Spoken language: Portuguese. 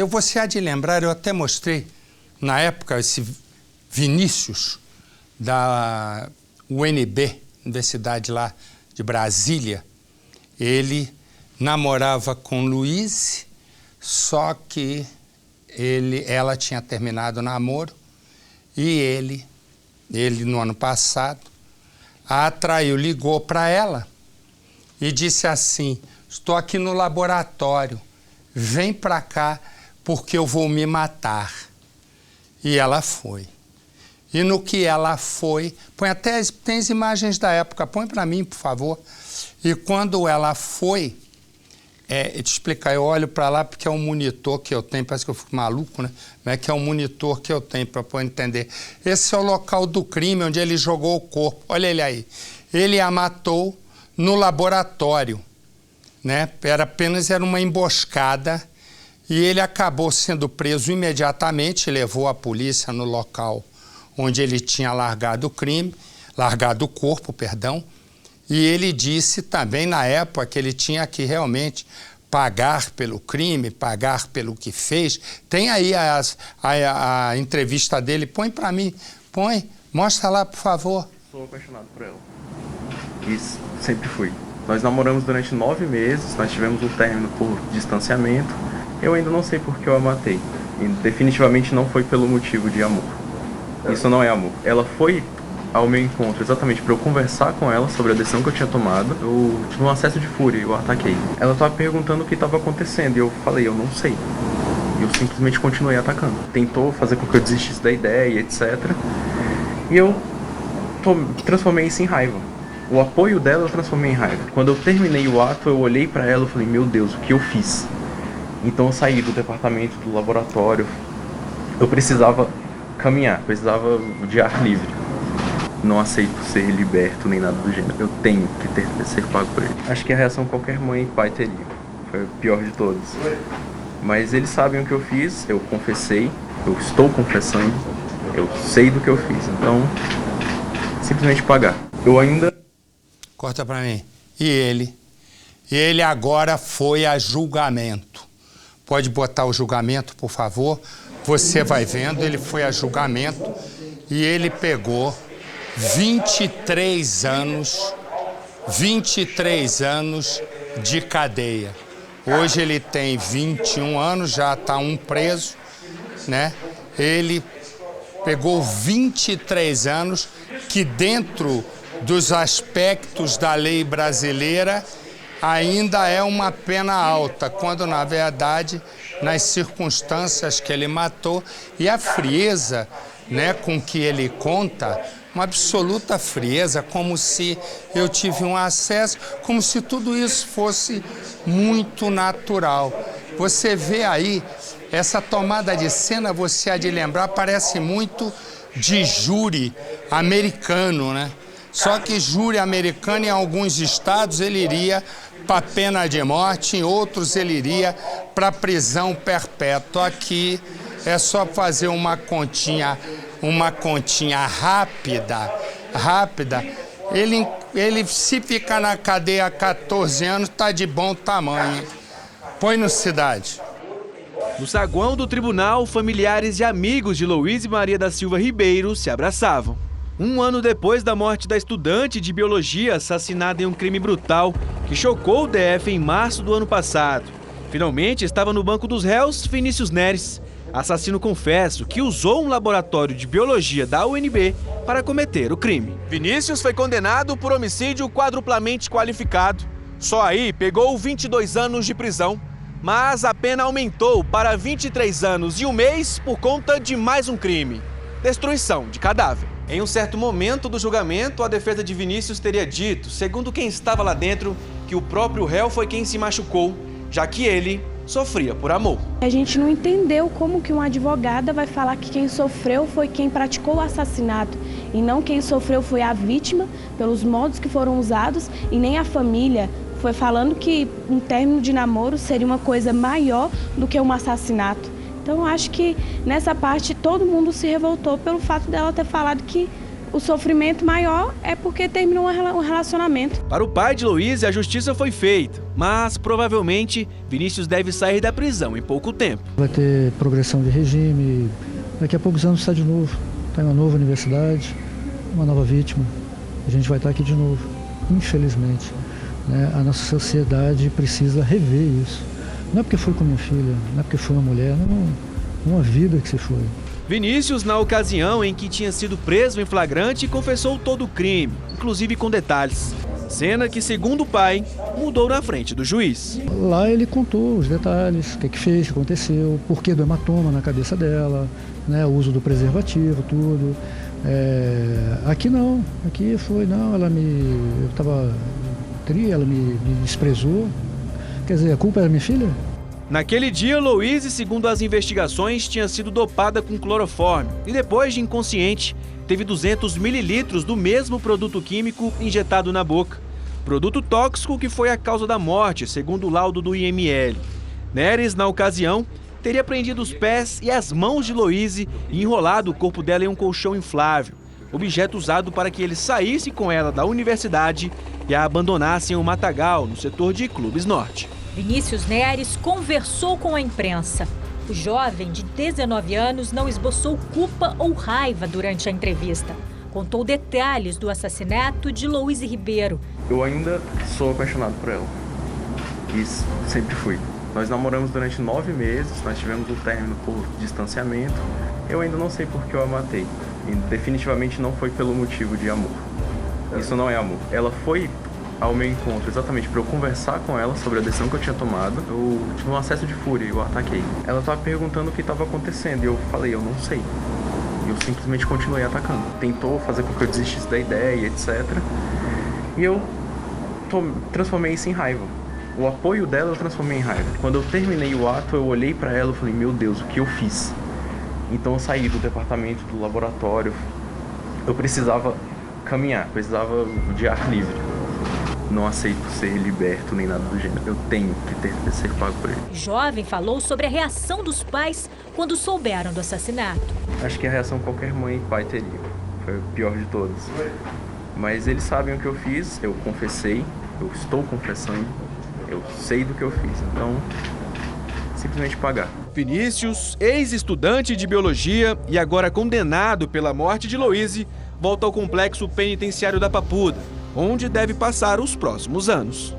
Você há de lembrar, eu até mostrei, na época, esse Vinícius, da UNB, Universidade lá de Brasília. Ele namorava com Luiz, só que ela tinha terminado o namoro e ele no ano passado, a atraiu, ligou para ela e disse assim: estou aqui no laboratório, vem para cá porque eu vou me matar. E ela foi. E no que ela foi, tem as imagens da época, põe para mim, por favor. E quando ela foi, te explicar, eu olho para lá porque é um monitor que eu tenho, parece que eu fico maluco, né? Que é um monitor que eu tenho para poder entender. Esse é o local do crime, onde ele jogou o corpo. Olha ele aí. Ele a matou no laboratório, né? Era uma emboscada e ele acabou sendo preso imediatamente, levou a polícia no local onde ele tinha largado o corpo, perdão, e ele disse também na época que ele tinha que realmente pagar pelo crime, pagar pelo que fez. Tem aí a entrevista dele, põe para mim, mostra lá, por favor. Sou apaixonado por ela. Isso, sempre fui. Nós namoramos durante 9 meses, nós tivemos um término por distanciamento. Eu ainda não sei por que eu a matei. E definitivamente não foi pelo motivo de amor. Isso não é amor. Ela foi ao meu encontro exatamente para eu conversar com ela sobre a decisão que eu tinha tomado. Eu tive um acesso de fúria e eu ataquei. Ela estava perguntando o que estava acontecendo e eu falei, eu não sei. E eu simplesmente continuei atacando. Tentou fazer com que eu desistisse da ideia, etc. E eu transformei isso em raiva. O apoio dela eu transformei em raiva. Quando eu terminei o ato, eu olhei para ela e falei, meu Deus, o que eu fiz? Então eu saí do departamento, do laboratório. Eu precisava caminhar, precisava de ar livre. Não aceito ser liberto nem nada do gênero. Eu tenho que ser pago por ele. Acho que a reação que qualquer mãe e pai teria. Foi a pior de todas. Mas eles sabem o que eu fiz, eu confessei, eu estou confessando, eu sei do que eu fiz. Então, simplesmente pagar. Eu ainda... Corta pra mim. E ele agora foi a julgamento. Pode botar o julgamento, por favor? Você vai vendo, ele foi a julgamento e ele pegou 23 anos de cadeia. Hoje ele tem 21 anos, já está preso, né? Ele pegou 23 anos, que dentro dos aspectos da lei brasileira ainda é uma pena alta, quando na verdade, nas circunstâncias que ele matou e a frieza, né, com que ele conta, uma absoluta frieza, como se eu tive um acesso, como se tudo isso fosse muito natural. Você vê aí, essa tomada de cena, você há de lembrar, parece muito de júri americano, né? Só que júri americano, em alguns estados, ele iria para pena de morte, em outros ele iria para prisão perpétua. Aqui é só fazer uma continha rápida. Ele se ficar na cadeia há 14 anos, está de bom tamanho. Põe no Cidade. No saguão do tribunal, familiares e amigos de Louise Maria da Silva Ribeiro se abraçavam. Um ano depois da morte da estudante de biologia assassinada em um crime brutal que chocou o DF em março do ano passado. Finalmente estava no banco dos réus Vinícius Neres, assassino confesso que usou um laboratório de biologia da UNB para cometer o crime. Vinícius foi condenado por homicídio quadruplamente qualificado. Só aí pegou 22 anos de prisão, mas a pena aumentou para 23 anos e 1 mês por conta de mais um crime: destruição de cadáver. Em um certo momento do julgamento, a defesa de Vinícius teria dito, segundo quem estava lá dentro, que o próprio réu foi quem se machucou, já que ele sofria por amor. A gente não entendeu como que uma advogada vai falar que quem sofreu foi quem praticou o assassinato e não quem sofreu foi a vítima, pelos modos que foram usados, e nem a família. Foi falando que um término de namoro seria uma coisa maior do que um assassinato. Então, acho que nessa parte todo mundo se revoltou pelo fato dela ter falado que o sofrimento maior é porque terminou um relacionamento. Para o pai de Louise, a justiça foi feita. Mas, provavelmente, Vinícius deve sair da prisão em pouco tempo. Vai ter progressão de regime, daqui a poucos anos está de novo. Está em uma nova universidade, uma nova vítima. A gente vai estar aqui de novo, infelizmente. Né? A nossa sociedade precisa rever isso. Não é porque foi com minha filha, não é porque foi uma mulher, não, uma vida que se foi. Vinícius, na ocasião em que tinha sido preso em flagrante, confessou todo o crime, inclusive com detalhes. Cena que, segundo o pai, mudou na frente do juiz. Lá ele contou os detalhes, o que fez, o que aconteceu, o porquê do hematoma na cabeça dela, né, o uso do preservativo, tudo. Aqui não, aqui foi, não, eu estava tri, ela me desprezou. Quer dizer, a culpa era minha filha? Naquele dia, Louise, segundo as investigações, tinha sido dopada com clorofórmio e depois de inconsciente, teve 200 mililitros do mesmo produto químico injetado na boca. Produto tóxico que foi a causa da morte, segundo o laudo do IML. Neres, na ocasião, teria prendido os pés e as mãos de Louise e enrolado o corpo dela em um colchão inflável, objeto usado para que ele saísse com ela da universidade e a abandonasse em um matagal, no setor de Clubes Norte. Vinícius Neres conversou com a imprensa. O jovem, de 19 anos, não esboçou culpa ou raiva durante a entrevista. Contou detalhes do assassinato de Louise Ribeiro. Eu ainda sou apaixonado por ela. E sempre fui. Nós namoramos durante 9 meses, nós tivemos um término por distanciamento. Eu ainda não sei por que eu a matei. E definitivamente não foi pelo motivo de amor. Isso não é amor. Ela foi ao meu encontro exatamente para eu conversar com ela sobre a decisão que eu tinha tomado. Eu tive um acesso de fúria e eu ataquei. Ela estava perguntando o que estava acontecendo e eu falei, eu não sei. E eu simplesmente continuei atacando. Tentou fazer com que eu desistisse da ideia, etc. E eu transformei isso em raiva. O apoio dela eu transformei em raiva. Quando eu terminei o ato, eu olhei para ela e falei, meu Deus, o que eu fiz? Então eu saí do departamento, do laboratório. Eu precisava caminhar, precisava de ar livre. Não aceito ser liberto nem nada do gênero. Eu tenho que ser pago por ele. O jovem falou sobre a reação dos pais quando souberam do assassinato. Acho que a reação que qualquer mãe e pai teria. Foi o pior de todas. Mas eles sabem o que eu fiz, eu confessei, eu estou confessando, eu sei do que eu fiz. Então, simplesmente pagar. Vinícius, ex-estudante de biologia e agora condenado pela morte de Louise, volta ao complexo penitenciário da Papuda, onde deve passar os próximos anos.